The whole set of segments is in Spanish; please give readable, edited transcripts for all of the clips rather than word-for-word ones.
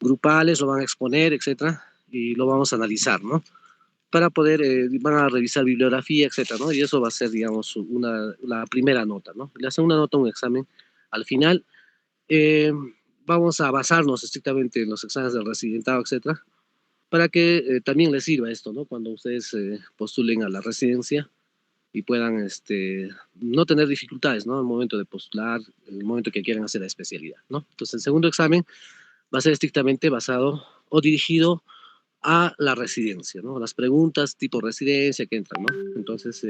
grupales, lo van a exponer, etcétera, y lo vamos a analizar, ¿no? Para poder, van a revisar bibliografía, etcétera, ¿no? Y eso va a ser, digamos, la primera nota, ¿no? La segunda nota, un examen. Al final, eh, vamos a basarnos estrictamente en los exámenes del residentado, etcétera, para que también les sirva esto, ¿no? Cuando ustedes postulen a la residencia y puedan no tener dificultades, ¿no? En el momento de postular, en el momento que quieran hacer la especialidad, ¿no? Entonces, el segundo examen va a ser estrictamente basado o dirigido a la residencia, ¿no? Las preguntas tipo residencia que entran, ¿no? Entonces,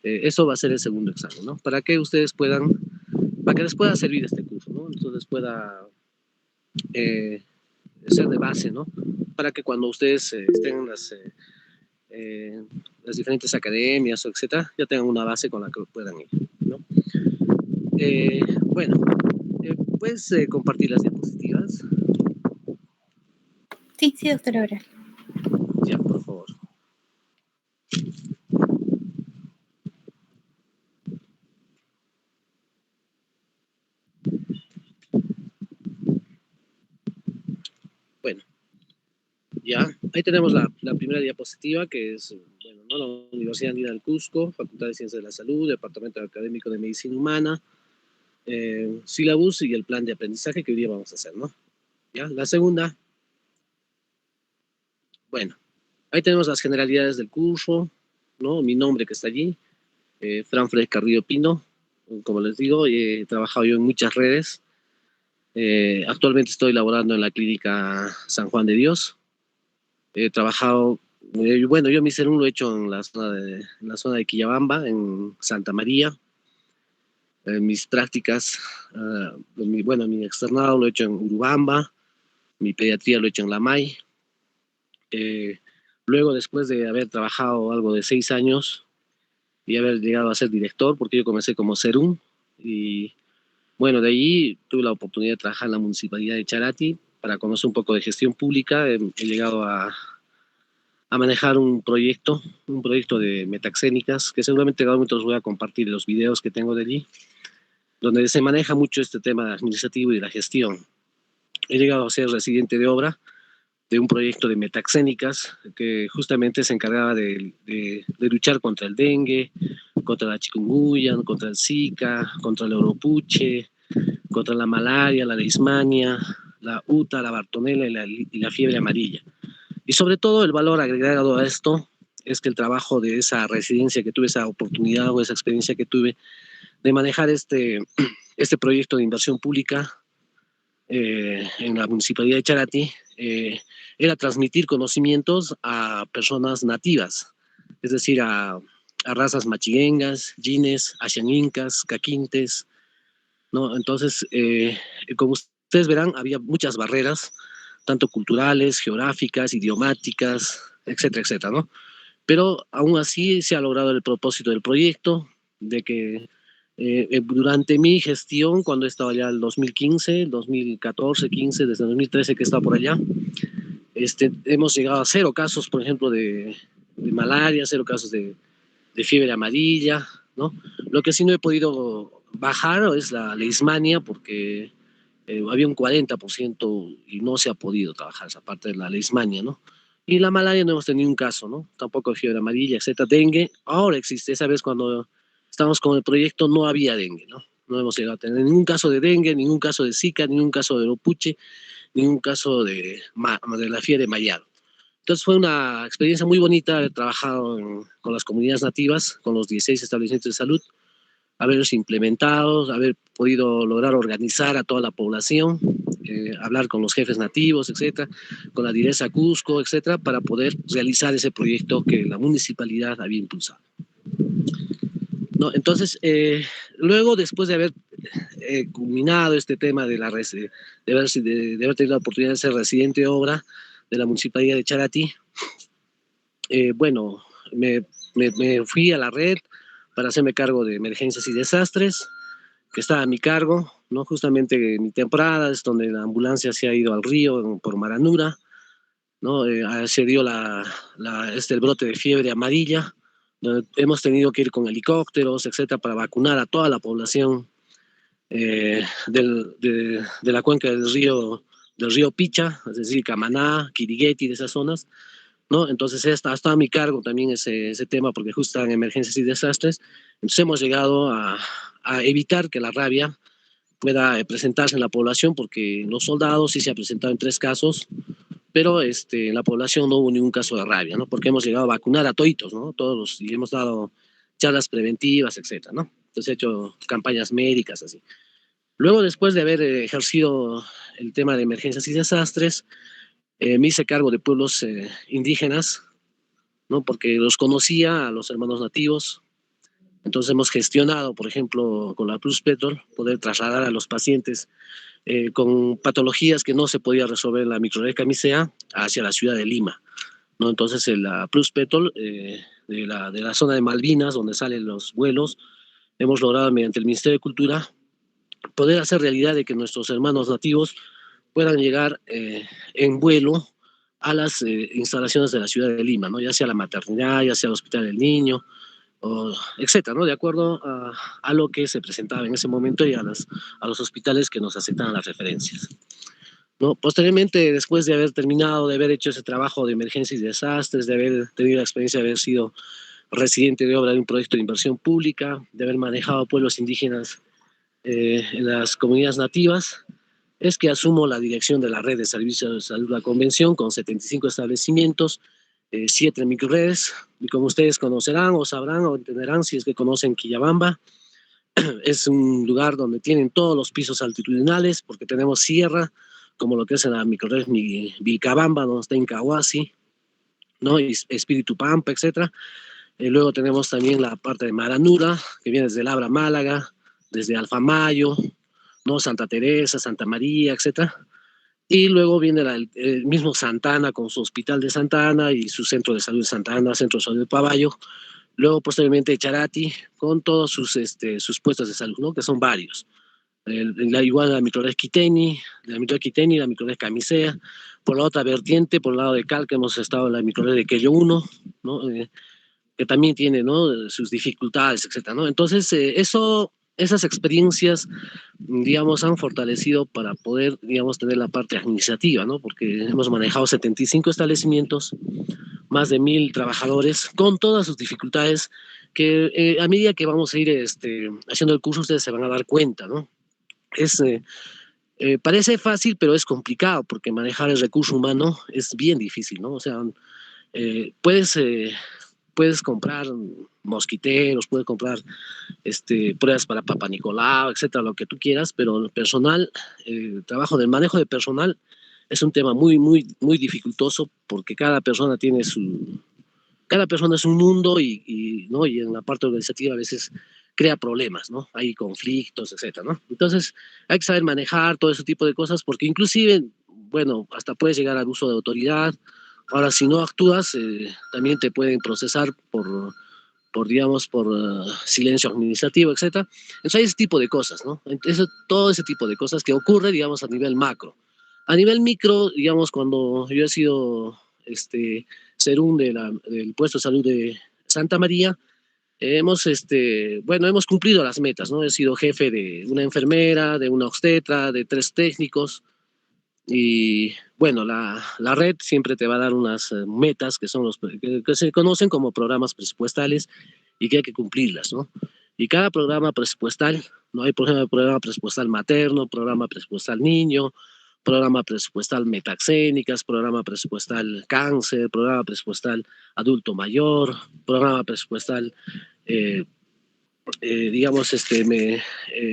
eso va a ser el segundo examen, ¿no? Para que ustedes puedan, para que les pueda servir este curso, ¿no? Entonces les pueda eh, ser de base, ¿no? Para que cuando ustedes estén en las diferentes academias, etcétera, ya tengan una base con la que puedan ir, ¿no? Bueno, ¿puedes compartir las diapositivas? Sí, sí, doctora Aurora. Ya, por favor. Bueno, ya, ahí tenemos la primera diapositiva, que es, bueno, ¿no? La Universidad Andina del Cusco, Facultad de Ciencias de la Salud, Departamento Académico de Medicina Humana, sílabus y el plan de aprendizaje que hoy día vamos a hacer, ¿no? Ya, la segunda, bueno, ahí tenemos las generalidades del curso, ¿no? Mi nombre que está allí, Fran Fred Carrillo Pino, como les digo, he trabajado yo en muchas redes. Actualmente estoy laborando en la clínica San Juan de Dios. He trabajado, bueno, yo mi serum lo he hecho en la zona de Quillabamba, en Santa María. Mis prácticas, bueno, mi externado lo he hecho en Urubamba, mi pediatría lo he hecho en La May. Luego, después de haber trabajado algo de 6 años y haber llegado a ser director, porque yo comencé como serum, y bueno, de ahí tuve la oportunidad de trabajar en la Municipalidad de Charati para conocer un poco de gestión pública. He llegado a manejar un proyecto de metaxénicas, que seguramente en algún momento os voy a compartir los videos que tengo de allí, donde se maneja mucho este tema administrativo y de la gestión. He llegado a ser residente de obra de un proyecto de metaxénicas que justamente se encargaba de luchar contra el dengue, contra la chikungunya, contra el Zika, contra el oropuche, contra la malaria, la leishmania, la UTA, la bartonela y la fiebre amarilla. Y sobre todo el valor agregado a esto es que el trabajo de esa residencia que tuve, esa oportunidad o esa experiencia que tuve de manejar este proyecto de inversión pública en la Municipalidad de Charati, era transmitir conocimientos a personas nativas, es decir, a razas machiguengas, yines, ashaninkas, caquintes, ¿no? Entonces, como ustedes verán, había muchas barreras, tanto culturales, geográficas, idiomáticas, etcétera, etcétera, ¿no? Pero aún así se ha logrado el propósito del proyecto, de que durante mi gestión, cuando estaba allá el 2015, 2014, 15, desde 2013 que estaba por allá, hemos llegado a 0 casos, por ejemplo, de malaria, 0 casos de fiebre amarilla, ¿no? Lo que sí no he podido bajar es la leishmania, porque había un 40% y no se ha podido trabajar esa parte de la leishmania, ¿no? Y la malaria no hemos tenido un caso, ¿no? Tampoco fiebre amarilla, etcétera. Dengue, ahora existe. Esa vez cuando estábamos con el proyecto no había dengue, ¿no? No hemos llegado a tener ningún caso de dengue, ningún caso de Zika, ningún caso de Lopuche, ningún caso de la fiebre mayado. Entonces fue una experiencia muy bonita haber trabajado con las comunidades nativas, con los 16 establecimientos de salud, haberlos implementado, haber podido lograr organizar a toda la población, hablar con los jefes nativos, etcétera, con la Direza Cusco, etcétera, para poder realizar ese proyecto que la municipalidad había impulsado. ¿No? Entonces, luego, después de haber culminado este tema de haber tenido la oportunidad de ser residente de obra de la Municipalidad de Charati, bueno, me fui a la red para hacerme cargo de emergencias y desastres, que estaba a mi cargo, ¿no? Justamente mi temporada es donde la ambulancia se ha ido al río por Maranura, ¿no? Se dio el brote de fiebre amarilla, donde hemos tenido que ir con helicópteros, etcétera, para vacunar a toda la población de la cuenca del río del río Picha, es decir, Camaná, Quirigueti, de esas zonas, ¿no? Entonces está a mi cargo también ese tema, porque justo en emergencias y desastres, entonces hemos llegado a evitar que la rabia pueda presentarse en la población, porque los soldados sí se ha presentado en 3 casos, pero en la población no hubo ningún caso de rabia, ¿no? Porque hemos llegado a vacunar a toditos, ¿no? Todos, y hemos dado charlas preventivas, etcétera, ¿no? Entonces he hecho campañas médicas, así. Luego, después de haber ejercido el tema de emergencias y desastres, me hice cargo de pueblos indígenas, ¿no? Porque los conocía a los hermanos nativos. Entonces hemos gestionado, por ejemplo, con la Plus Petrol, poder trasladar a los pacientes con patologías que no se podía resolver en la microrred Camisea hacia la ciudad de Lima, ¿no? Entonces la Plus Petrol de la zona de Malvinas, donde salen los vuelos, hemos logrado mediante el Ministerio de Cultura poder hacer realidad de que nuestros hermanos nativos puedan llegar en vuelo a las instalaciones de la ciudad de Lima, ¿no? Ya sea la maternidad, ya sea el Hospital del Niño, etcétera, ¿no? De acuerdo a lo que se presentaba en ese momento y a los hospitales que nos aceptaban las referencias, ¿no? Posteriormente, después de haber terminado, de haber hecho ese trabajo de emergencias y desastres, de haber tenido la experiencia de haber sido residente de obra de un proyecto de inversión pública, de haber manejado pueblos indígenas en las comunidades nativas, es que asumo la dirección de la red de servicios de salud La Convención con 75 establecimientos, 7 microredes, y como ustedes conocerán o sabrán o entenderán si es que conocen Quillabamba, es un lugar donde tienen todos los pisos altitudinales, porque tenemos sierra, como lo que es en la microred Vilcabamba, donde está Incahuasi, ¿no? Y Espíritu Pampa, etcétera. Luego tenemos también la parte de Maranura, que viene desde Labra, Málaga, desde Alfamayo, ¿no? Santa Teresa, Santa María, etcétera. Y luego viene el mismo Santana con su hospital de Santana y su centro de salud de Santana, centro de salud de Paballo. Luego, posteriormente, Charati con todos sus puestos de salud, ¿no? Que son varios. Igual la microred Quiteni, la microred Camisea. Por la otra vertiente, por el lado de Calca, hemos estado en la microred de Quello 1, ¿no? Que también tiene, ¿no? Sus dificultades, etcétera, ¿no? Entonces, esas experiencias, digamos, han fortalecido para poder, digamos, tener la parte administrativa, ¿no? Porque hemos manejado 75 establecimientos, más de 1,000 trabajadores, con todas sus dificultades, que a medida que vamos a ir haciendo el curso, ustedes se van a dar cuenta, ¿no? Parece fácil, pero es complicado, porque manejar el recurso humano es bien difícil, ¿no? O sea, eh, puedes, eh, puedes comprar mosquiteros, puedes comprar pruebas para Papa Nicolau, etcétera, lo que tú quieras, pero el personal, el trabajo del manejo de personal es un tema muy, muy, muy dificultoso, porque cada persona es un mundo ¿no? Y en la parte organizativa a veces crea problemas, ¿no? Hay conflictos, etcétera, ¿no? Entonces hay que saber manejar todo ese tipo de cosas, porque inclusive, bueno, hasta puedes llegar al uso de autoridad. Ahora, si no actúas, también te pueden procesar digamos, por silencio administrativo, etcétera. Entonces hay ese tipo de cosas, ¿no? Entonces, todo ese tipo de cosas que ocurre, digamos, a nivel macro. A nivel micro, digamos, cuando yo he sido serum del puesto de salud de Santa María, hemos cumplido las metas, ¿no? He sido jefe de una enfermera, de una obstetra, de 3 técnicos, y bueno, la red siempre te va a dar unas metas que son que se conocen como programas presupuestales y que hay que cumplirlas, ¿no? Y cada programa presupuestal, ¿no? Hay, por ejemplo, programa presupuestal materno, programa presupuestal niño, programa presupuestal metaxénicas, programa presupuestal cáncer, programa presupuestal adulto mayor, programa presupuestal eh, digamos,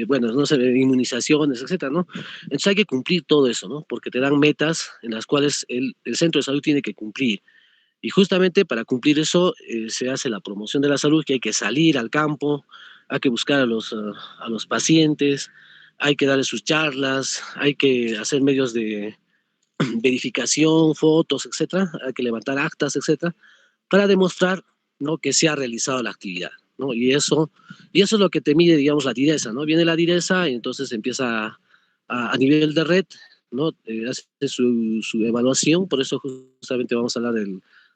bueno, no sé, inmunizaciones, etcétera, ¿no? Entonces hay que cumplir todo eso, ¿no? Porque te dan metas en las cuales el centro de salud tiene que cumplir. Y justamente para cumplir eso se hace la promoción de la salud, que hay que salir al campo, hay que buscar a los pacientes, hay que darles sus charlas, hay que hacer medios de verificación, fotos, etcétera, hay que levantar actas, etcétera, para demostrar, ¿no? Que se ha realizado la actividad, ¿no? Y eso es lo que te mide, digamos, la direza, ¿no? Viene la direza y entonces empieza a nivel de red, ¿no? Hace su evaluación, por eso justamente vamos a hablar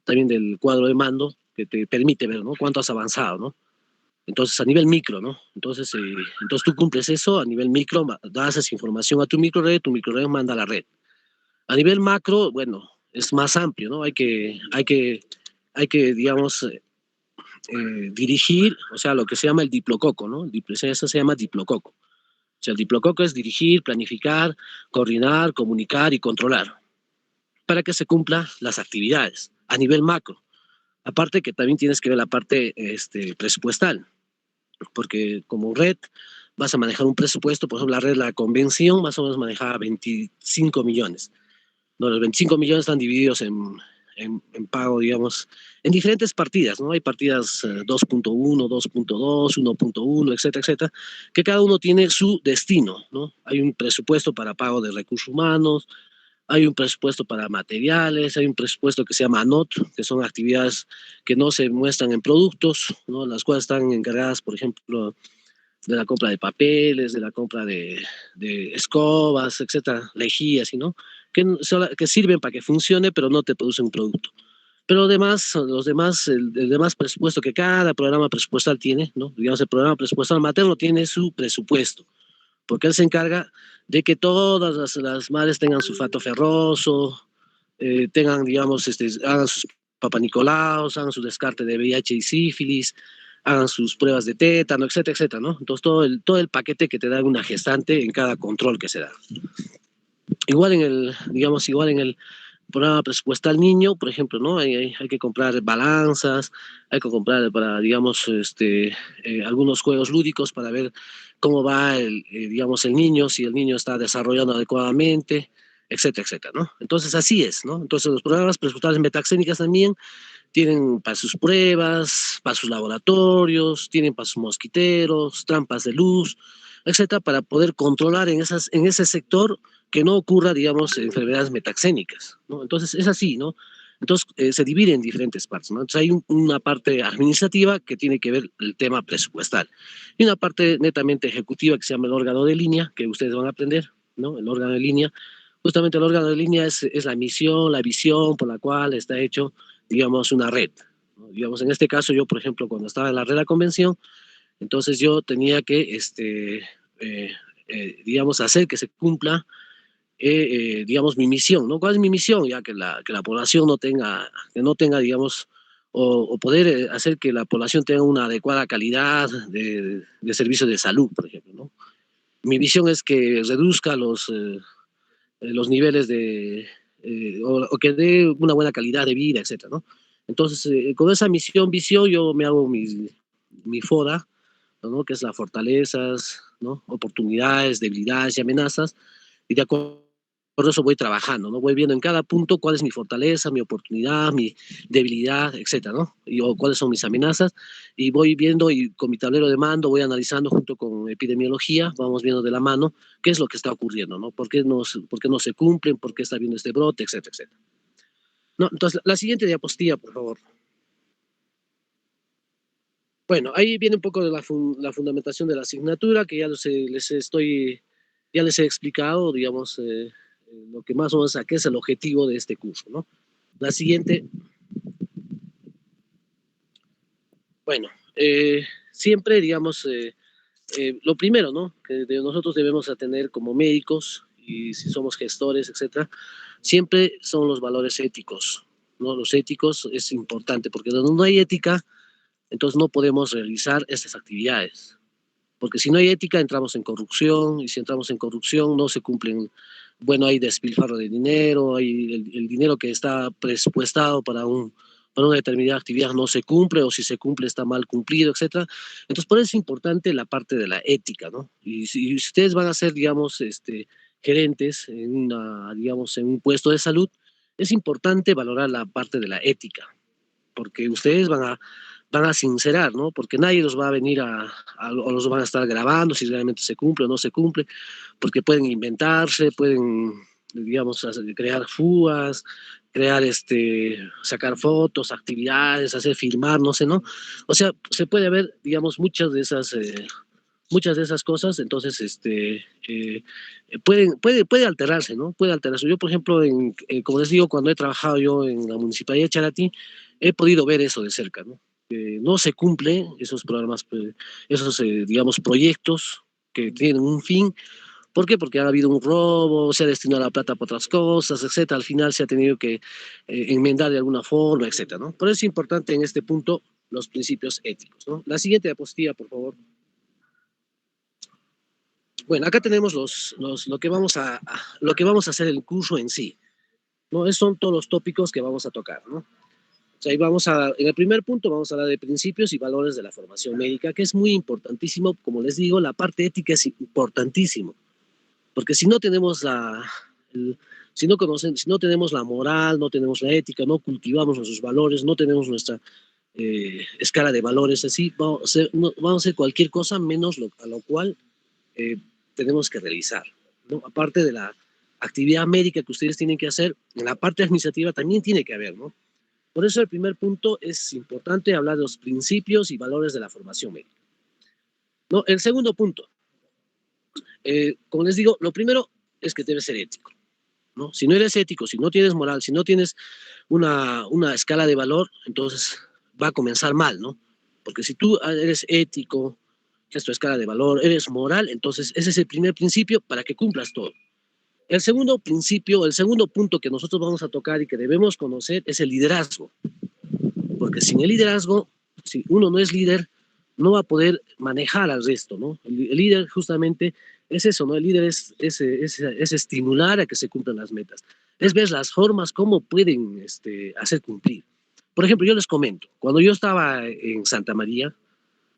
también del cuadro de mando, que te permite ver, ¿no? Cuánto has avanzado, ¿no? Entonces, a nivel micro, ¿no? Entonces tú cumples eso a nivel micro, das esa información a tu microred manda a la red. A nivel macro, bueno, es más amplio, ¿no? Hay que digamos, dirigir, o sea, lo que se llama el diplococo, ¿no? Eso se llama diplococo. O sea, el diplococo es dirigir, planificar, coordinar, comunicar y controlar para que se cumplan las actividades a nivel macro. Aparte que también tienes que ver la parte presupuestal, porque como red vas a manejar un presupuesto, por ejemplo, la red, la convención, más o menos manejaba 25 millones. No, los 25 millones están divididos en pago, digamos, en diferentes partidas, ¿no? Hay partidas 2.1, 2.2, 1.1, etcétera, etcétera, que cada uno tiene su destino, ¿no? Hay un presupuesto para pago de recursos humanos, hay un presupuesto para materiales, hay un presupuesto que se llama ANOT, que son actividades que no se muestran en productos, ¿no? Las cuales están encargadas, por ejemplo, de la compra de papeles, de la compra de escobas, etcétera, lejías, ¿no? Que sirven para que funcione, pero no te producen un producto. Pero además, el demás presupuesto que cada programa presupuestal tiene, ¿no? Digamos, el programa presupuestal materno tiene su presupuesto, porque él se encarga de que todas las madres tengan su fato ferroso, tengan, digamos, hagan sus papanicolaos, hagan su descarte de VIH y sífilis, hagan sus pruebas de tétano, etcétera, etcétera, ¿no? Entonces, todo el paquete que te da una gestante en cada control que se da. Igual en el programa presupuestal niño, por ejemplo, ¿no? Hay que comprar balanzas, hay que comprar para, digamos, algunos juegos lúdicos para ver cómo va digamos, el niño, si el niño está desarrollando adecuadamente, etcétera, etcétera, ¿no? Entonces, así es, ¿no? Entonces, los programas presupuestales metaxénicas también tienen para sus pruebas, para sus laboratorios, tienen para sus mosquiteros, trampas de luz, etcétera, para poder controlar en ese sector que no ocurra, digamos, enfermedades metaxénicas, ¿no? Entonces, es así, ¿no? Entonces, se divide en diferentes partes, ¿no? Entonces, hay una parte administrativa que tiene que ver el tema presupuestal y una parte netamente ejecutiva que se llama el órgano de línea, que ustedes van a aprender, ¿no? El órgano de línea. Justamente el órgano de línea es la misión, la visión por la cual está hecho, digamos, una red, ¿no? Digamos, en este caso, yo, por ejemplo, cuando estaba en la red de la convención, entonces yo tenía que, digamos, hacer que se cumpla digamos, mi misión, ¿no? ¿Cuál es mi misión? Ya que la población que no tenga, digamos, o poder hacer que la población tenga una adecuada calidad de servicios de salud, por ejemplo, ¿no? Mi visión es que reduzca los niveles o que dé una buena calidad de vida, etcétera, ¿no? Entonces, con esa visión, yo me hago mi FODA, ¿no? Que es las fortalezas, ¿no? Oportunidades, debilidades y amenazas, y de acuerdo a eso voy trabajando, ¿no? Voy viendo en cada punto cuál es mi fortaleza, mi oportunidad, mi debilidad, etcétera, ¿no? O cuáles son mis amenazas, y voy viendo y con mi tablero de mando voy analizando junto con epidemiología, vamos viendo de la mano qué es lo que está ocurriendo, ¿no? Por qué no se cumplen? ¿Por qué está habiendo este brote? Etcétera, etcétera. ¿No? Entonces, la siguiente diapositiva, por favor. Bueno, ahí viene un poco de la fundamentación de la asignatura, que ya les he explicado, digamos, lo que más o menos qué es el objetivo de este curso, ¿no? La siguiente, bueno, siempre, digamos, lo primero, ¿no? Que nosotros debemos tener como médicos y si somos gestores, etcétera, siempre son los valores éticos, ¿no? Los éticos es importante porque donde no hay ética, entonces no podemos realizar estas actividades. Porque si no hay ética entramos en corrupción y si entramos en corrupción no se cumplen, bueno, hay despilfarro de dinero, hay el dinero que está presupuestado para una determinada actividad no se cumple o si se cumple está mal cumplido, etcétera. Entonces por eso es importante la parte de la ética, ¿no? Y si ustedes van a ser, digamos, gerentes digamos, en un puesto de salud, es importante valorar la parte de la ética, porque ustedes van a sincerar, ¿no? Porque nadie los va a venir o los van a estar grabando si realmente se cumple o no se cumple, porque pueden inventarse, pueden, digamos, crear fugas, sacar fotos, actividades, hacer filmar, no sé, ¿no? O sea, se puede ver, digamos, muchas de esas cosas, entonces, puede alterarse, ¿no? Puede alterarse. Yo, por ejemplo, como les digo, cuando he trabajado yo en la Municipalidad de Charatí, he podido ver eso de cerca, ¿no? No se cumplen esos programas, digamos, proyectos que tienen un fin, ¿Por qué? Porque ha habido un robo, se ha destinado la plata para otras cosas, etcétera. Al final se ha tenido que enmendar de alguna forma, etcétera, ¿no? Por eso es importante en este punto los principios éticos, ¿no? La siguiente diapositiva, por favor. Bueno, acá tenemos lo que vamos a hacer el curso en sí, ¿no? Esos son todos los tópicos que vamos a tocar, ¿no? O sea, en el primer punto vamos a hablar de principios y valores de la formación médica, que es muy importantísimo. Como les digo, la parte ética es importantísimo, porque si no tenemos el- si no tenemos la moral, no tenemos la ética, no cultivamos nuestros valores, no tenemos nuestra escala de valores así, vamos a hacer cualquier cosa menos a lo cual eh, tenemos que realizar, ¿no? Aparte de la actividad médica que ustedes tienen que hacer, en la parte administrativa también tiene que haber, ¿no? Por eso el primer punto es importante hablar de los principios y valores de la formación médica, ¿no? El segundo punto, como les digo, lo primero es que debe ser ético, ¿no? Si no eres ético, si no tienes moral, si no tienes una escala de valor, entonces va a comenzar mal, ¿no? Porque si tú eres ético, que es tu escala de valor, eres moral, entonces ese es el primer principio para que cumplas todo. El segundo principio, el segundo punto que nosotros vamos a tocar y que debemos conocer es el liderazgo, porque sin el liderazgo, si uno no es líder, no va a poder manejar al resto, ¿no? El líder justamente es eso, ¿no? El líder es estimular a que se cumplan las metas, es ver las formas cómo pueden hacer cumplir. Por ejemplo, yo les comento, cuando yo estaba en Santa María,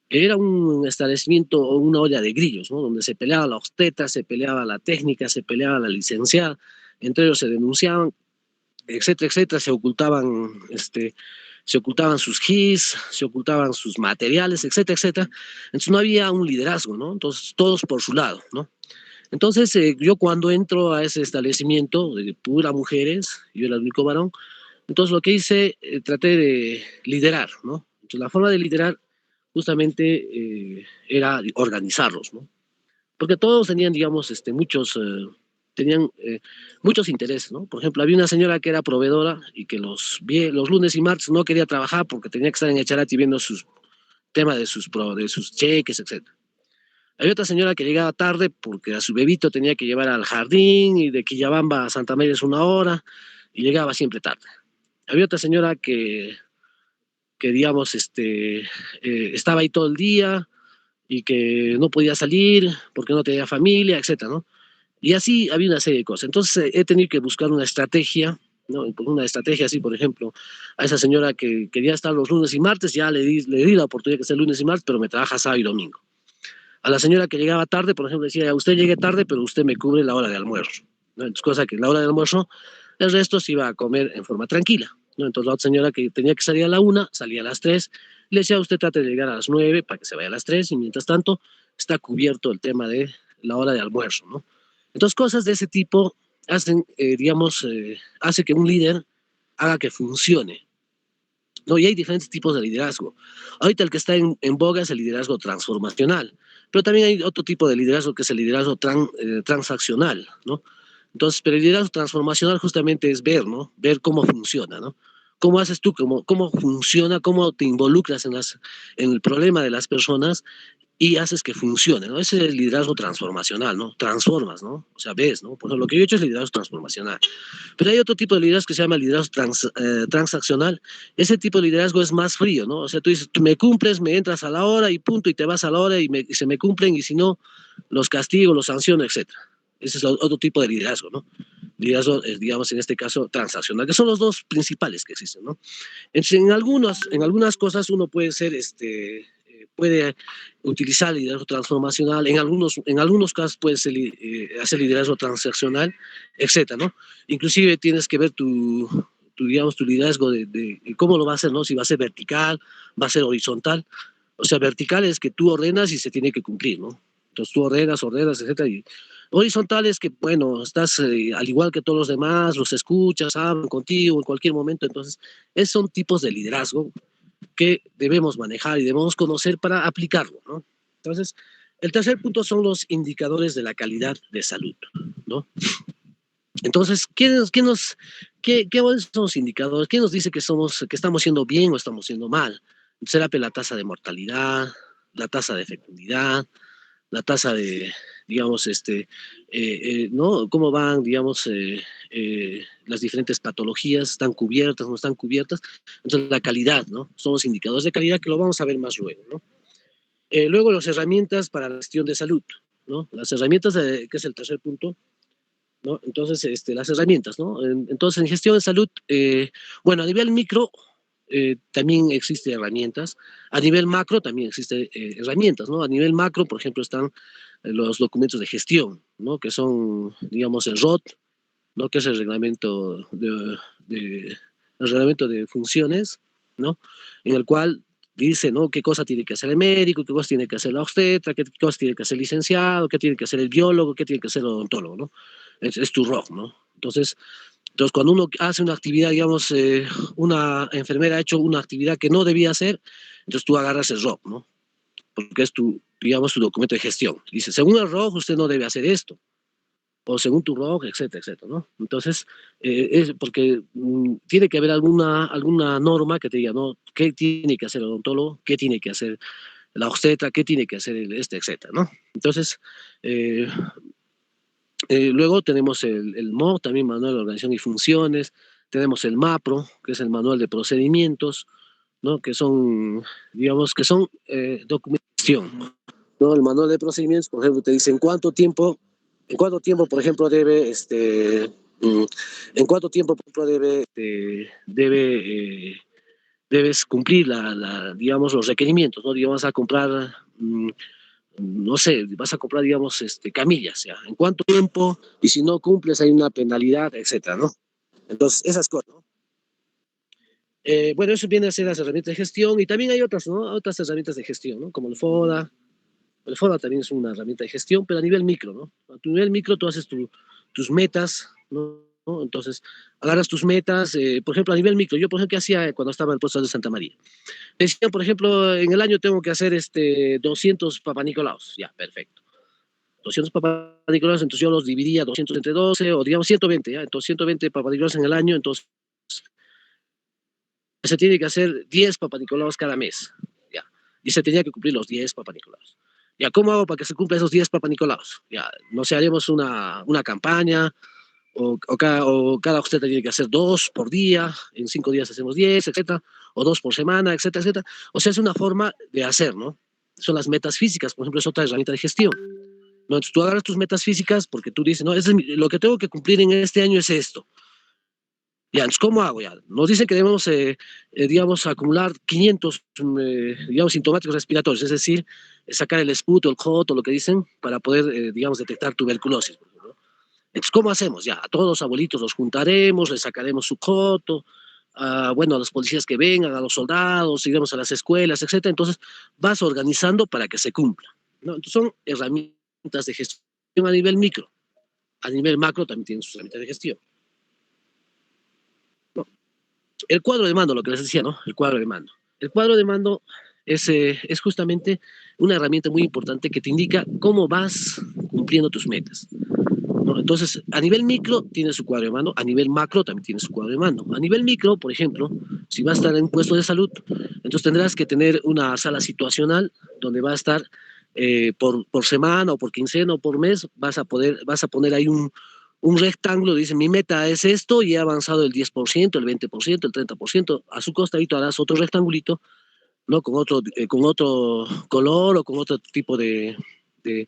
era un establecimiento o una olla de grillos, ¿no? Donde se peleaba la obstetra, se peleaba la técnica, se peleaba la licenciada, entre ellos se denunciaban, etcétera, etcétera, se ocultaban sus GIS, se ocultaban sus materiales, etcétera, etcétera. Entonces no había un liderazgo, ¿no? Entonces todos por su lado, ¿no? Entonces yo cuando entro a ese establecimiento de pura mujeres, yo era el único varón, entonces lo que hice, traté de liderar, ¿no? Entonces la forma de liderar justamente era organizarlos, ¿no? Porque todos tenían, digamos, tenían muchos intereses, ¿no? Por ejemplo, había una señora que era proveedora y que los lunes y martes no quería trabajar porque tenía que estar en Echarati viendo sus temas de sus cheques, etcétera. Había otra señora que llegaba tarde porque a su bebito tenía que llevar al jardín y de Quillabamba a Santa María es una hora y llegaba siempre tarde. Había otra señora que digamos, estaba ahí todo el día y que no podía salir porque no tenía familia, etcétera, ¿no? Y así había una serie de cosas. Entonces he tenido que buscar una estrategia, ¿no? Una estrategia así, por ejemplo, a esa señora que quería estar los lunes y martes, ya le di la oportunidad que sea lunes y martes, pero me trabaja sábado y domingo. A la señora que llegaba tarde, por ejemplo, decía, usted llegue tarde, pero usted me cubre la hora de almuerzo, ¿no? Entonces, cosa que la hora de almuerzo, el resto se iba a comer en forma tranquila, ¿no? Entonces la otra señora que tenía que salir a la 1, salía a las 3, le decía, usted trate de llegar a las 9 para que se vaya a las 3 y mientras tanto está cubierto el tema de la hora de almuerzo, ¿no? Entonces cosas de ese tipo hace que un líder haga que funcione, ¿no? Y hay diferentes tipos de liderazgo. Ahorita el que está en boga es el liderazgo transformacional, pero también hay otro tipo de liderazgo que es el liderazgo transaccional, ¿no? Entonces, pero el liderazgo transformacional justamente es ver, ¿no? Ver cómo funciona, ¿no? ¿Cómo haces tú, cómo funciona, cómo te involucras en el problema de las personas y haces que funcione, ¿no? Ese es el liderazgo transformacional, ¿no? Transformas, ¿no? O sea, ves, ¿no? Por ejemplo, lo que yo he hecho es liderazgo transformacional. Pero hay otro tipo de liderazgo que se llama liderazgo transaccional. Ese tipo de liderazgo es más frío, ¿no? O sea, tú dices, tú me cumples, me entras a la hora y punto, y te vas a la hora y se me cumplen, y si no, los castigo, los sanciono, etcétera. Ese es otro tipo de liderazgo, ¿no? Liderazgo, digamos, en este caso, transaccional, que son los dos principales que existen, ¿no? Entonces, en algunas cosas uno puede ser, puede utilizar liderazgo transformacional, en algunos casos puede ser, hacer liderazgo transaccional, etcétera, ¿no? Inclusive tienes que ver digamos, tu liderazgo de cómo lo va a hacer, ¿no? Si va a ser vertical, va a ser horizontal. O sea, vertical es que tú ordenas y se tiene que cumplir, ¿no? Entonces tú ordenas, etcétera. Y horizontal es que, bueno, estás al igual que todos los demás, los escuchas, hablan contigo en cualquier momento. Entonces, esos son tipos de liderazgo que debemos manejar y debemos conocer para aplicarlo, ¿no? Entonces, el tercer punto son los indicadores de la calidad de salud, ¿no? Entonces, ¿qué son los indicadores? ¿Qué nos dice que estamos haciendo bien o estamos haciendo mal? Será la tasa de mortalidad, la tasa de fecundidad, la tasa de, digamos, ¿no? Cómo van, digamos, las diferentes patologías, están cubiertas, no están cubiertas. Entonces, la calidad, ¿no? Son los indicadores de calidad que lo vamos a ver más luego, ¿no? Luego, las herramientas para la gestión de salud, ¿no? Las herramientas, que es el tercer punto, ¿no? Entonces, las herramientas, ¿no? Entonces, en gestión de salud, bueno, a nivel micro, también existen herramientas. A nivel macro también existen herramientas, ¿no? A nivel macro, por ejemplo, están los documentos de gestión, ¿no? Que son, digamos, el ROT, ¿no? Que es el reglamento de funciones, ¿no? En el cual dice, ¿no? Qué cosa tiene que hacer el médico, qué cosa tiene que hacer la obstetra, qué cosa tiene que hacer el licenciado, qué tiene que hacer el biólogo, qué tiene que hacer el odontólogo, ¿no? Es tu ROC, ¿no? Entonces, cuando uno hace una actividad, digamos, una enfermera ha hecho una actividad que no debía hacer, entonces tú agarras el ROC, ¿no? Porque es tu, digamos, tu documento de gestión. Dice, según el ROC, usted no debe hacer esto, o según tu ROC, etcétera, etcétera, ¿no? Entonces, es porque tiene que haber alguna norma que te diga, ¿no? ¿Qué tiene que hacer el odontólogo? ¿Qué tiene que hacer la obstetra? ¿Qué tiene que hacer etcétera, ¿no? Entonces, eh, luego tenemos el MO, también Manual de Organización y Funciones, tenemos el MAPRO, que es el Manual de Procedimientos, ¿no? Que son, digamos, que son documentación, ¿no? El Manual de Procedimientos, por ejemplo, te dice en cuánto tiempo, por ejemplo, en cuánto tiempo, por ejemplo, debes cumplir digamos, los requerimientos, ¿no? Digamos, a comprar no sé, vas a comprar, digamos, camillas, ¿ya? ¿En cuánto tiempo? Y si no cumples hay una penalidad, etcétera, ¿no? Entonces, esas cosas, ¿no? Bueno, eso viene a ser las herramientas de gestión y también hay otras, ¿no? Otras herramientas de gestión, ¿no? Como el FODA. El FODA también es una herramienta de gestión, pero a nivel micro, ¿no? A tu nivel micro tú haces tus metas, ¿no? Entonces, agarras tus metas, por ejemplo, a nivel micro. Yo, por ejemplo, ¿qué hacía cuando estaba en el puesto de Santa María? Decía, por ejemplo, en el año tengo que hacer 200 papanicolaos. Ya, perfecto. 200 papanicolaos, entonces yo los dividía 200 entre 12, o digamos 120, ¿ya? Entonces 120 papanicolaos en el año, entonces se tiene que hacer 10 papanicolaos cada mes, ¿ya? Y se tenía que cumplir los 10 papanicolaos. ¿Ya? ¿Cómo hago para que se cumplan esos 10 papanicolaos? Ya, no sé, haremos una campaña, o cada usted tiene que hacer 2 por día, en 5 días hacemos 10, etcétera, o 2 por semana, etcétera, etcétera. O sea, es una forma de hacer, ¿no? Son las metas físicas, por ejemplo, es otra herramienta de gestión. ¿No? Entonces tú agarras tus metas físicas porque tú dices, no, lo que tengo que cumplir en este año es esto. Ya, entonces, ¿cómo hago? Ya, nos dicen que debemos, digamos, acumular 500, digamos, sintomáticos respiratorios, es decir, sacar el esputo, el joto, lo que dicen, para poder, digamos, detectar tuberculosis. ¿No? Entonces, ¿cómo hacemos? Ya, a todos los abuelitos los juntaremos, les sacaremos su joto, bueno, a los policías que vengan, a los soldados, iremos a las escuelas, etcétera. Entonces, vas organizando para que se cumpla. ¿No? Entonces, son herramientas de gestión a nivel micro. A nivel macro también tienen sus herramientas de gestión. ¿No? El cuadro de mando, lo que les decía, ¿no? El cuadro de mando. El cuadro de mando es justamente una herramienta muy importante que te indica cómo vas cumpliendo tus metas. ¿No? Entonces, a nivel micro tiene su cuadro de mando, a nivel macro también tiene su cuadro de mando. A nivel micro, por ejemplo, si vas a estar en un puesto de salud, entonces tendrás que tener una sala situacional donde va a estar por semana o por quincena o por mes, vas a poner ahí un rectángulo, dice mi meta es esto y he avanzado el 10%, el 20%, el 30%, a su costadito harás otro rectangulito, ¿no? Con otro color o con otro tipo de, de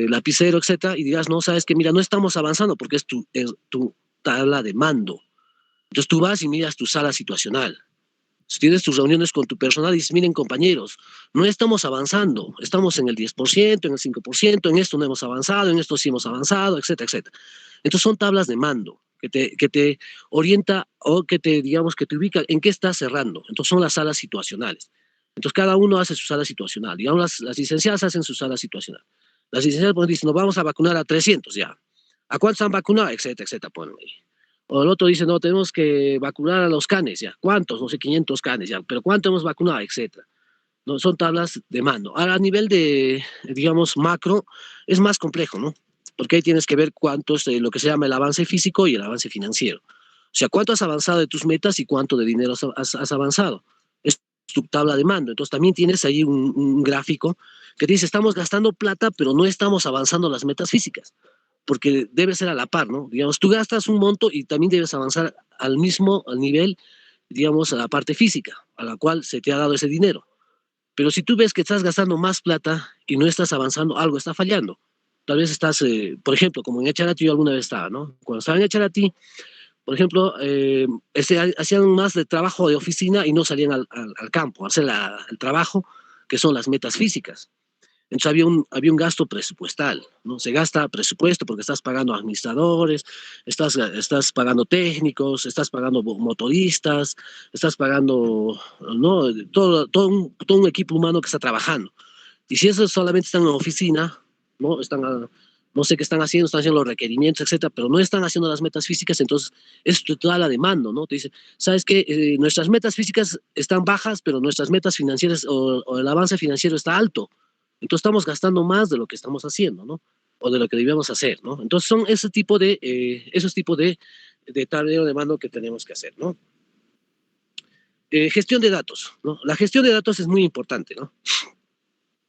lapicero, etcétera, y dirás, no, sabes que mira, no estamos avanzando porque es tu tabla de mando. Entonces tú vas y miras tu sala situacional. Si tienes tus reuniones con tu personal, dices, miren compañeros, no estamos avanzando, estamos en el 10%, en el 5%, en esto no hemos avanzado, en esto sí hemos avanzado, etcétera, etcétera. Entonces son tablas de mando que te orienta o digamos, que te ubica en qué estás cerrando. Entonces son las salas situacionales. Entonces cada uno hace su sala situacional. Digamos, las licenciadas hacen su sala situacional. Las licenciadas pues, dicen, nos vamos a vacunar a 300 ya. ¿A cuántos han vacunado? Etcétera, etcétera, ponen ahí. O el otro dice, no, tenemos que vacunar a los canes, ya. ¿Cuántos? No sé, 500 canes, ya. Pero ¿cuánto hemos vacunado? Etcétera. No, son tablas de mando. Ahora, a nivel de, digamos, macro, es más complejo, ¿no? Porque ahí tienes que ver cuánto es lo que se llama el avance físico y el avance financiero. O sea, cuánto has avanzado de tus metas y cuánto de dinero has avanzado. Es tu tabla de mando. Entonces, también tienes ahí un gráfico que dice, estamos gastando plata, pero no estamos avanzando las metas físicas, porque debe ser a la par, ¿no? Digamos, tú gastas un monto y también debes avanzar al nivel, digamos, a la parte física, a la cual se te ha dado ese dinero. Pero si tú ves que estás gastando más plata y no estás avanzando, algo está fallando. Tal vez estás, por ejemplo, como en Echarati yo alguna vez estaba, ¿no? Cuando estaba en Echarati, por ejemplo, hacían más de trabajo de oficina y no salían al campo a hacer el trabajo, que son las metas físicas. Entonces había un gasto presupuestal, ¿no? Se gasta presupuesto porque estás pagando administradores, estás pagando técnicos, estás pagando motoristas, estás pagando, ¿no? Todo un equipo humano que está trabajando. Y si esos solamente están en la oficina, ¿no? No sé qué están haciendo los requerimientos, etcétera, pero no están haciendo las metas físicas, entonces esto te da la demanda, ¿no? Te dice, ¿sabes qué? Nuestras metas físicas están bajas, pero nuestras metas financieras o el avance financiero está alto. Entonces estamos gastando más de lo que estamos haciendo, ¿no? O de lo que debíamos hacer, ¿no? Entonces son esos tipos de tablero de mando que tenemos que hacer, ¿no? Gestión de datos, ¿no? La gestión de datos es muy importante, ¿no?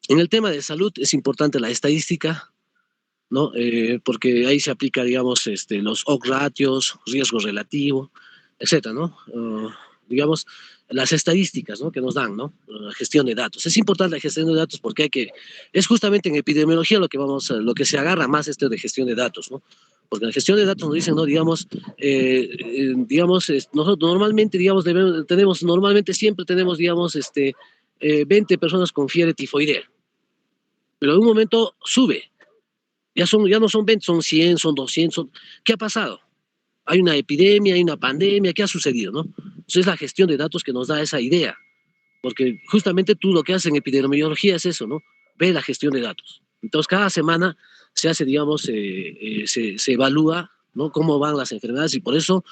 En el tema de salud es importante la estadística, ¿no? Porque ahí se aplica, digamos, los OC ratios, riesgo relativo, etcétera, ¿no? Digamos, las estadísticas, ¿no? Que nos dan, ¿no? La gestión de datos. Es importante la gestión de datos porque es justamente en epidemiología lo que se agarra más de gestión de datos, ¿no? Porque en la gestión de datos nos dicen, ¿no? Nosotros normalmente, digamos, siempre tenemos, digamos, 20 personas con fiebre tifoidea, pero en un momento sube, ya no son 20, son 100, son 200. ¿Qué ha pasado? Hay una epidemia, hay una pandemia, ¿qué ha sucedido, no? Entonces es la gestión de datos que nos da esa idea, porque justamente tú lo que haces en epidemiología es eso, ¿no? Ve la gestión de datos. Entonces cada semana se hace, digamos, se evalúa, ¿no? Cómo van las enfermedades y por eso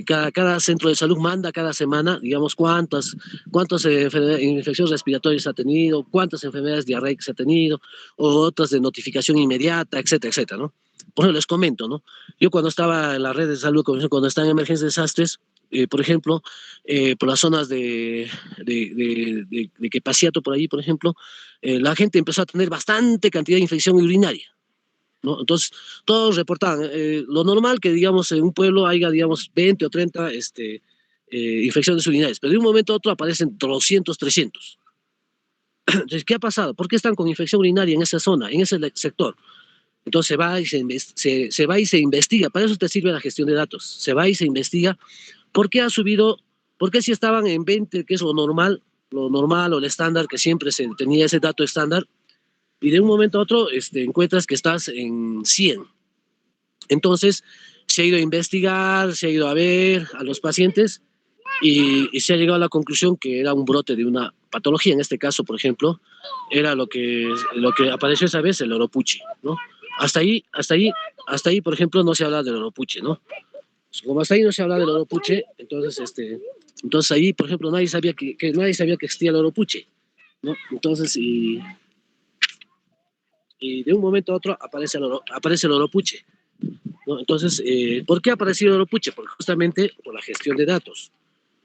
cada centro de salud manda cada semana, digamos, cuántas infecciones respiratorias ha tenido, cuántas enfermedades diarreicas ha tenido, o otras de notificación inmediata, etcétera, etcétera, ¿no? Por eso les comento, ¿no? Yo cuando estaba en la red de salud, cuando estaba en emergencias de desastres, por ejemplo, por las zonas de Quepaciato, por ahí, por ejemplo, la gente empezó a tener bastante cantidad de infección urinaria, ¿no? Entonces, todos reportaban, lo normal que, digamos, en un pueblo haya, digamos, 20 o 30 infecciones urinarias, pero de un momento a otro aparecen 200, 300. Entonces, ¿qué ha pasado? ¿Por qué están con infección urinaria en esa zona, en ese sector? Entonces se va y se investiga, para eso te sirve la gestión de datos, se va y se investiga por qué ha subido, por qué si estaban en 20, que es lo normal o el estándar, que siempre se tenía ese dato estándar, y de un momento a otro encuentras que estás en 100. Entonces, se ha ido a investigar, se ha ido a ver a los pacientes y se ha llegado a la conclusión que era un brote de una patología. En este caso, por ejemplo, era lo que apareció esa vez, el oropuche, ¿no? Hasta ahí, por ejemplo, no se habla del oropuche, ¿no? Como hasta ahí no se habla del oropuche, entonces ahí, por ejemplo, nadie sabía que existía el oropuche, ¿no? Entonces, y de un momento a otro aparece el oropuche, ¿no? Entonces, ¿por qué ha aparecido el oropuche? Porque justamente por la gestión de datos.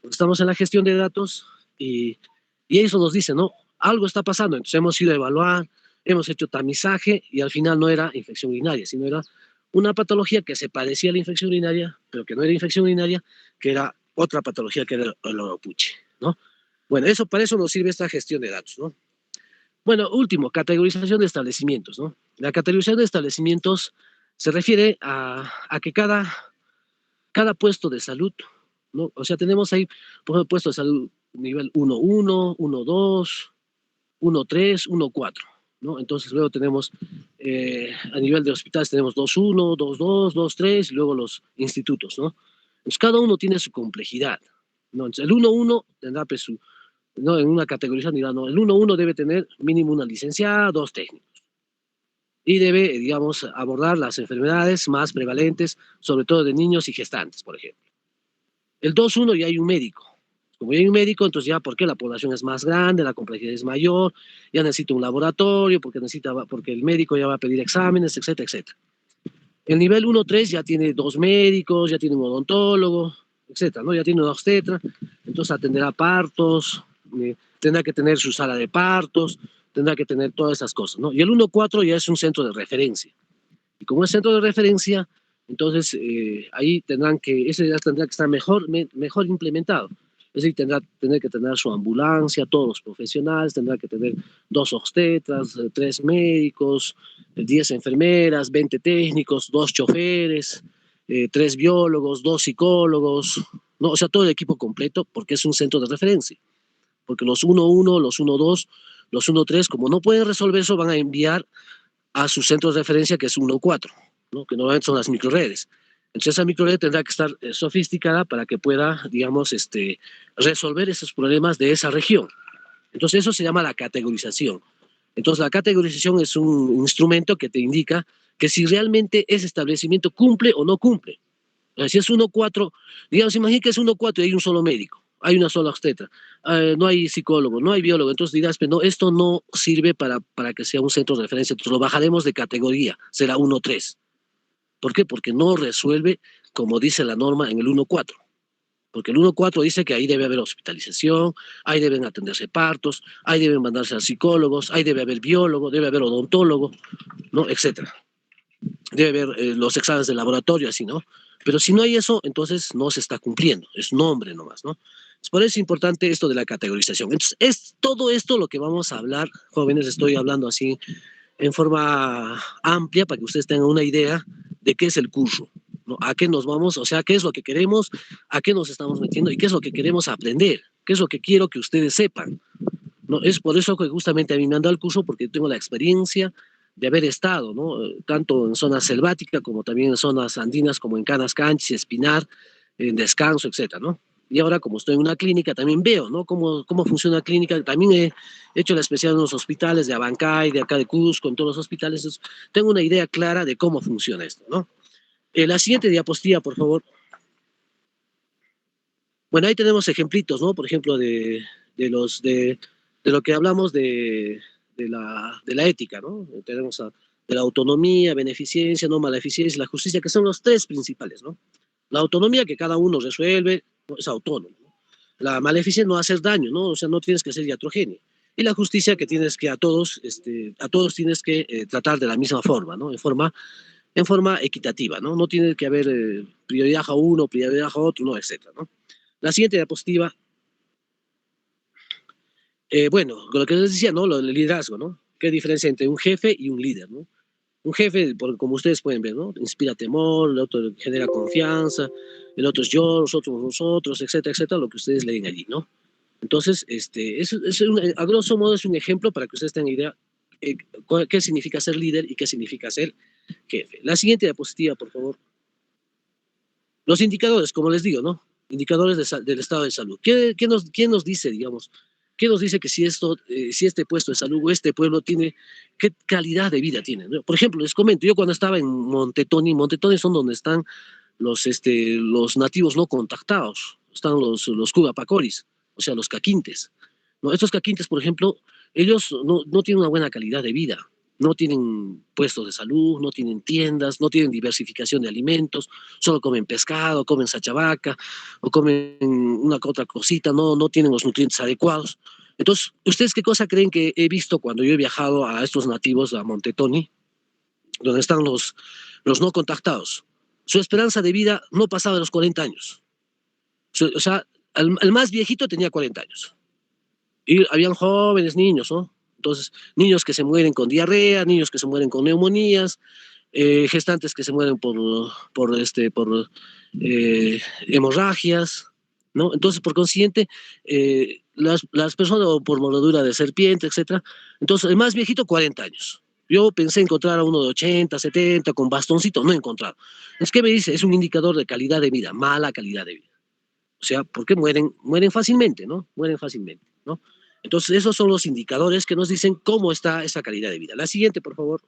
Porque estamos en la gestión de datos y eso nos dice, ¿no? Algo está pasando. Entonces hemos ido a evaluar, hemos hecho tamizaje y al final no era infección urinaria, sino era una patología que se parecía a la infección urinaria, pero que no era infección urinaria, que era otra patología que era el oropuche, ¿no? Bueno, para eso nos sirve esta gestión de datos, ¿no? Bueno, último, categorización de establecimientos, ¿no? La categorización de establecimientos se refiere a que cada puesto de salud, ¿no? O sea, tenemos ahí, por ejemplo, puesto de salud nivel 1.1, 1.2, 1.3, 1.4, ¿no? Entonces luego tenemos, a nivel de hospitales tenemos 2.1, 2.2, 2.3 y luego los institutos, ¿no? Entonces cada uno tiene su complejidad, ¿no? Entonces el 1.1 tendrá pues ¿no? En una categorización dirá, no, el 1.1 debe tener mínimo una licenciada, dos técnicos y debe, digamos, abordar las enfermedades más prevalentes, sobre todo de niños y gestantes, por ejemplo. El 2.1 ya hay un médico. Como ya hay un médico, entonces ya porque la población es más grande, la complejidad es mayor, ya necesita un laboratorio, porque el médico ya va a pedir exámenes, etcétera, etcétera. El nivel 1.3 ya tiene dos médicos, ya tiene un odontólogo, etcétera, ¿no? Ya tiene una obstetra, entonces atenderá partos, tendrá que tener su sala de partos, tendrá que tener todas esas cosas, ¿no? Y el 1.4 ya es un centro de referencia. Y como es centro de referencia, entonces ahí ese ya tendrá que estar mejor implementado. Es decir, tendrá que tener su ambulancia, todos los profesionales, tendrá que tener 2 obstetras, 3 médicos, 10 enfermeras, 20 técnicos, 2 choferes, 3 biólogos, 2 psicólogos, ¿no? O sea, todo el equipo completo, porque es un centro de referencia. Porque los 1.1, los 1.2, los 1.3, como no pueden resolver eso, van a enviar a sus centros de referencia, que es 1.4, ¿no? Que normalmente son las microredes. Entonces esa microred tendrá que estar sofisticada para que pueda, digamos, resolver esos problemas de esa región. Entonces eso se llama la categorización. Entonces la categorización es un instrumento que te indica que si realmente ese establecimiento cumple o no cumple. Si es 1.4, digamos, imagina que es 1.4 y hay un solo médico, hay una sola obstetra, no hay psicólogo, no hay biólogo, entonces dirás, pero no, esto no sirve para que sea un centro de referencia, entonces lo bajaremos de categoría, será 1.3. ¿Por qué? Porque no resuelve como dice la norma en el 1.4. Porque el 1.4 dice que ahí debe haber hospitalización, ahí deben atenderse partos, ahí deben mandarse a psicólogos, ahí debe haber biólogo, debe haber odontólogo, ¿no? Etcétera. Debe haber los exámenes de laboratorio, así, ¿no? Pero si no hay eso, entonces no se está cumpliendo, es nombre nomás, ¿no? Por eso es importante esto de la categorización. Entonces, es todo esto lo que vamos a hablar, jóvenes, estoy hablando así en forma amplia para que ustedes tengan una idea de qué es el curso, ¿no? A qué nos vamos, o sea, qué es lo que queremos, a qué nos estamos metiendo y qué es lo que queremos aprender, qué es lo que quiero que ustedes sepan, ¿no? Es por eso que justamente a mí me han dado el curso, porque tengo la experiencia de haber estado, ¿no? Tanto en zonas selváticas como también en zonas andinas, como en Canas Canchis, Espinar, en Descanso, etcétera, ¿no? Y ahora, como estoy en una clínica, también veo, ¿no? Cómo funciona la clínica. También he hecho la especialidad en los hospitales de Abancay, de acá de Cusco, en todos los hospitales. Entonces, tengo una idea clara de cómo funciona esto, ¿no? La siguiente diapositiva, por favor. Bueno, ahí tenemos ejemplitos, ¿no? Por ejemplo, de lo que hablamos de la ética, ¿no? Tenemos de la autonomía, beneficencia, no maleficencia, la justicia, que son los 3 principales, ¿no? La autonomía, que cada uno resuelve, ¿no? Es autónomo, ¿no? La maleficencia, no hacer daño, ¿no? O sea, no tienes que ser iatrogéneo. Y la justicia, que tienes que a todos tienes que tratar de la misma forma, ¿no? En forma equitativa, ¿no? No tiene que haber prioridad a uno, prioridad a otro, no, etcétera, ¿no? La siguiente diapositiva, bueno, lo que les decía, ¿no? Lo del liderazgo, ¿no? ¿Qué diferencia entre un jefe y un líder, ¿no? Un jefe, como ustedes pueden ver, ¿no? Inspira temor, el otro genera confianza, el otro es yo, los otros nosotros, etcétera, etcétera, lo que ustedes leen allí, ¿no? Entonces, a grosso modo es un ejemplo para que ustedes tengan idea eh, qué significa ser líder y qué significa ser jefe. La siguiente diapositiva, por favor. Los indicadores, como les digo, ¿no? Indicadores del estado de salud. ¿Quién nos dice, digamos, qué nos dice que si este puesto de salud o este pueblo tiene, qué calidad de vida tiene, ¿no? Por ejemplo, les comento, yo cuando estaba en Montetoni son donde están los nativos no contactados, están los Cubapacoris, o sea, los caquintes, ¿no? Estos caquintes, por ejemplo, ellos no tienen una buena calidad de vida, no tienen puestos de salud, no tienen tiendas, no tienen diversificación de alimentos, solo comen pescado, comen sachabaca o comen una que otra cosita, no tienen los nutrientes adecuados. Entonces, ¿ustedes qué cosa creen que he visto cuando yo he viajado a estos nativos, a Montetoni, donde están los no contactados? Su esperanza de vida no pasaba de los 40 años. O sea, el más viejito tenía 40 años. Y habían jóvenes, niños, ¿no? Entonces, niños que se mueren con diarrea, niños que se mueren con neumonías, gestantes que se mueren por hemorragias, ¿no? Entonces, por consiguiente, las personas por mordedura de serpiente, etcétera. Entonces, el más viejito, 40 años. Yo pensé encontrar a uno de 80, 70, con bastoncito, no he encontrado. Es que me dice, es un indicador de calidad de vida, mala calidad de vida. O sea, porque mueren fácilmente, ¿no? Mueren fácilmente, ¿no? Entonces, esos son los indicadores que nos dicen cómo está esa calidad de vida. La siguiente, por favor.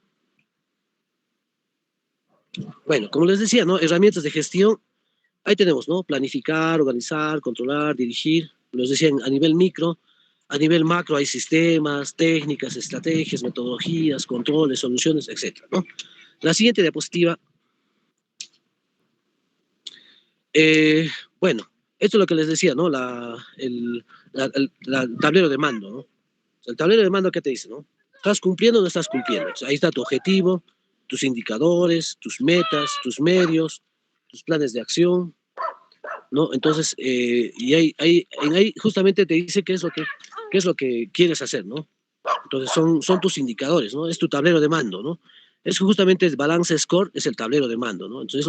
Bueno, como les decía, ¿no? Herramientas de gestión, ahí tenemos, ¿no? Planificar, organizar, controlar, dirigir. Les decía, a nivel micro, a nivel macro hay sistemas, técnicas, estrategias, metodologías, controles, soluciones, etcétera, ¿no? La siguiente diapositiva. Eh, bueno, esto es lo que les decía, ¿no? El tablero de mando, ¿no? El tablero de mando, ¿qué te dice, no? ¿Estás cumpliendo o no estás cumpliendo? O sea, ahí está tu objetivo, tus indicadores, tus metas, tus medios, tus planes de acción, ¿no? Entonces, y ahí justamente te dice qué es lo que quieres hacer, ¿no? Entonces son tus indicadores, ¿no? Es tu tablero de mando, ¿no? Es justamente el balance score, es el tablero de mando, ¿no? Entonces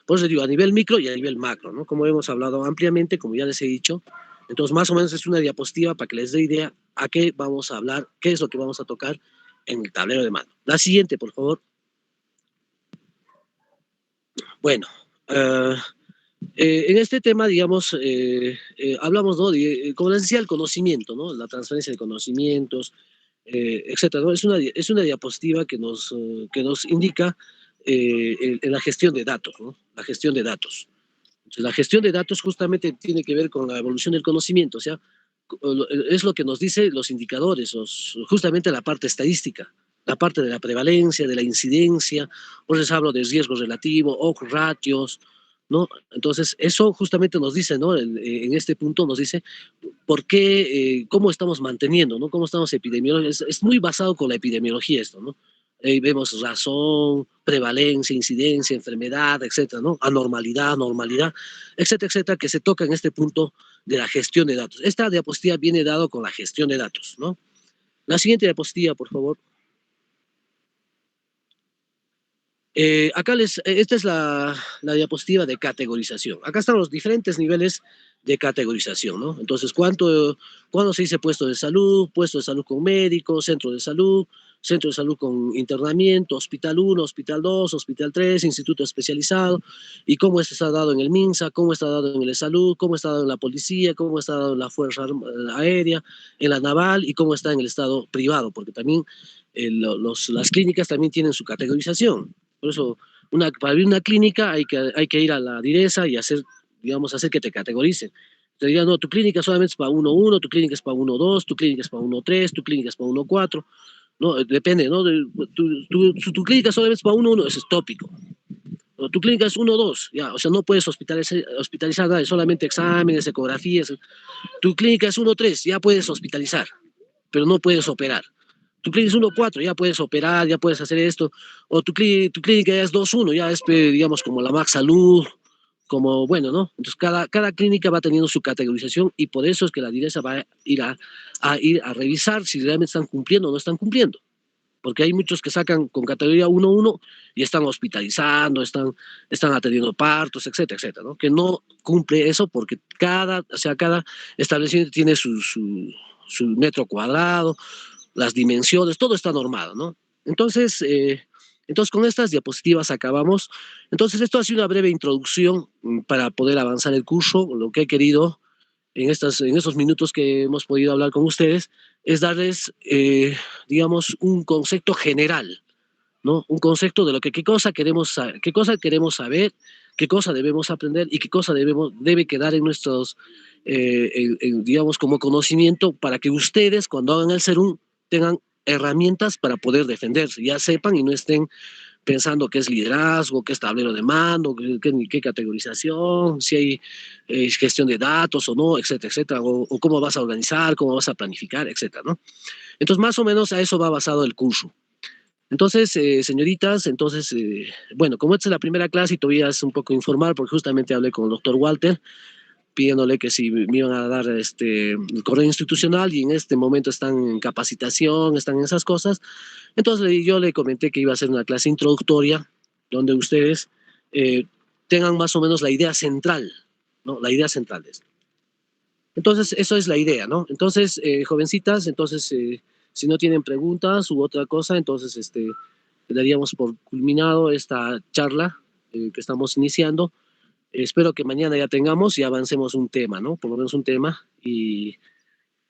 por eso digo, a nivel micro y a nivel macro, ¿no? Como hemos hablado ampliamente, como ya les he dicho, entonces más o menos es una diapositiva para que les dé idea a qué vamos a hablar, qué es lo que vamos a tocar en el tablero de mando. La siguiente, por favor. Bueno, en este tema, digamos, hablamos, ¿no? Como les decía, el conocimiento, ¿no? La transferencia de conocimientos, etcétera, ¿no? Es una diapositiva que nos indica en la gestión de datos, ¿no? La gestión de datos. Entonces, la gestión de datos justamente tiene que ver con la evolución del conocimiento, o sea, es lo que nos dice los indicadores, justamente la parte estadística, la parte de la prevalencia, de la incidencia, por eso hablo de riesgo relativo, odds ratios, ¿no? Entonces, eso justamente nos dice, ¿no? En este punto nos dice por qué, cómo estamos manteniendo, ¿no? Cómo estamos epidemiológicamente. Es muy basado con la epidemiología esto, ¿no? Vemos razón, prevalencia, incidencia, enfermedad, etcétera, ¿no? Anormalidad, normalidad, etcétera, etcétera, que se toca en este punto de la gestión de datos. Esta diapositiva viene dado con la gestión de datos, ¿no? La siguiente diapositiva, por favor. Esta es la diapositiva de categorización. Acá están los diferentes niveles de categorización, ¿no? Entonces, ¿cuándo se dice puesto de salud con médico, centro de salud con internamiento, hospital 1, hospital 2, hospital 3, instituto especializado, y cómo esto está dado en el MINSA, cómo está dado en el de salud, cómo está dado en la policía, cómo está dado en la Fuerza Aérea, en la naval, y cómo está en el estado privado, porque también las clínicas también tienen su categorización. Por eso, para abrir una clínica hay que ir a la direza y hacer, digamos, hacer que te categoricen. Te digan, no, tu clínica solamente es para 1-1, tu clínica es para 1-2, tu clínica es para 1-3, tu clínica es para 1-4, ¿no? Depende, ¿no? Tu clínica solamente es para 1-1, eso es tópico. O tu clínica es 1-2, ya, o sea, no puedes hospitalizar nada, solamente exámenes, ecografías. Tu clínica es 1-3, ya puedes hospitalizar, pero no puedes operar. Tu clínica es 1-4, ya puedes operar, ya puedes hacer esto. O tu clínica ya es 2-1, ya es, digamos, como la Max Salud, como, bueno, ¿no? Entonces, cada clínica va teniendo su categorización y por eso es que la DIRESA va ir a revisar si realmente están cumpliendo o no están cumpliendo. Porque hay muchos que sacan con categoría 1-1 y están hospitalizando, están atendiendo partos, etcétera, etcétera, ¿no? Que no cumple eso porque cada establecimiento tiene su metro cuadrado, las dimensiones, todo está normado, ¿no? Entonces, con estas diapositivas acabamos. Entonces, esto ha sido una breve introducción para poder avanzar el curso. Lo que he querido en estos minutos que hemos podido hablar con ustedes es darles, digamos, un concepto general, ¿no? Un concepto de qué cosa qué cosa queremos saber, qué cosa debemos aprender y qué cosa debe quedar en nuestros, digamos, como conocimiento para que ustedes, cuando hagan el SERUM, tengan herramientas para poder defenderse, ya sepan y no estén pensando qué es liderazgo, qué es tablero de mando, qué categorización, si hay gestión de datos o no, etcétera, etcétera, o cómo vas a organizar, cómo vas a planificar, etcétera, ¿no? Entonces, más o menos a eso va basado el curso. Entonces, señoritas, bueno, como esta es la primera clase y todavía es un poco informal, porque justamente hablé con el doctor Walter, pidiéndole que si me iban a dar el correo institucional y en este momento están en capacitación, están en esas cosas. Entonces yo le comenté que iba a ser una clase introductoria donde ustedes eh, tengan más o menos la idea central, ¿no? La idea central de esto. Entonces, eso es la idea, ¿no? Entonces, jovencitas, si no tienen preguntas u otra cosa, entonces daríamos por culminado esta charla que estamos iniciando. Espero que mañana ya tengamos y avancemos un tema, ¿no? Por lo menos un tema y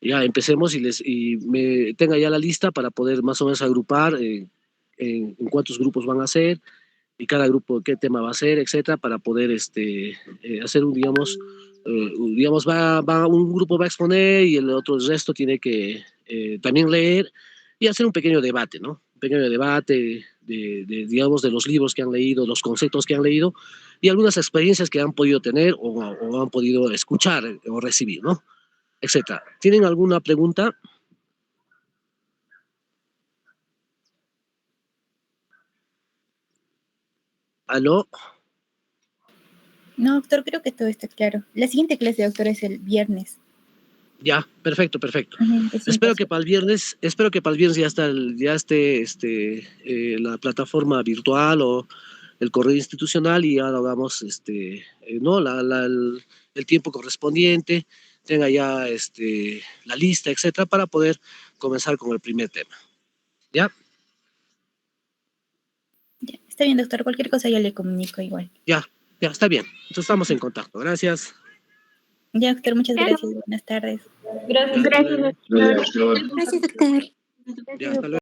ya empecemos y me tenga ya la lista para poder más o menos agrupar en cuántos grupos van a ser y cada grupo qué tema va a ser, etcétera, para poder hacer digamos, un grupo va a exponer y el resto tiene que también leer y hacer un pequeño debate, ¿no? Un pequeño debate digamos, de los libros que han leído, los conceptos que han leído y algunas experiencias que han podido tener o han podido escuchar o recibir, ¿no? Etcétera. ¿Tienen alguna pregunta? ¿Aló? No, doctor, creo que todo está claro. La siguiente clase, doctor, es el viernes. Ya, perfecto. De 5 a Espero que para el viernes ya esté la plataforma virtual o el correo institucional y ya lo hagamos no el tiempo correspondiente, tenga ya la lista, etcétera, para poder comenzar con el primer tema. ¿Ya? Ya, está bien, doctor. Cualquier cosa ya le comunico igual. Ya, está bien. Entonces estamos en contacto. Gracias. Ya, doctor, muchas gracias. Buenas tardes. Ya, hasta luego. Gracias, doctor. Ya, hasta luego.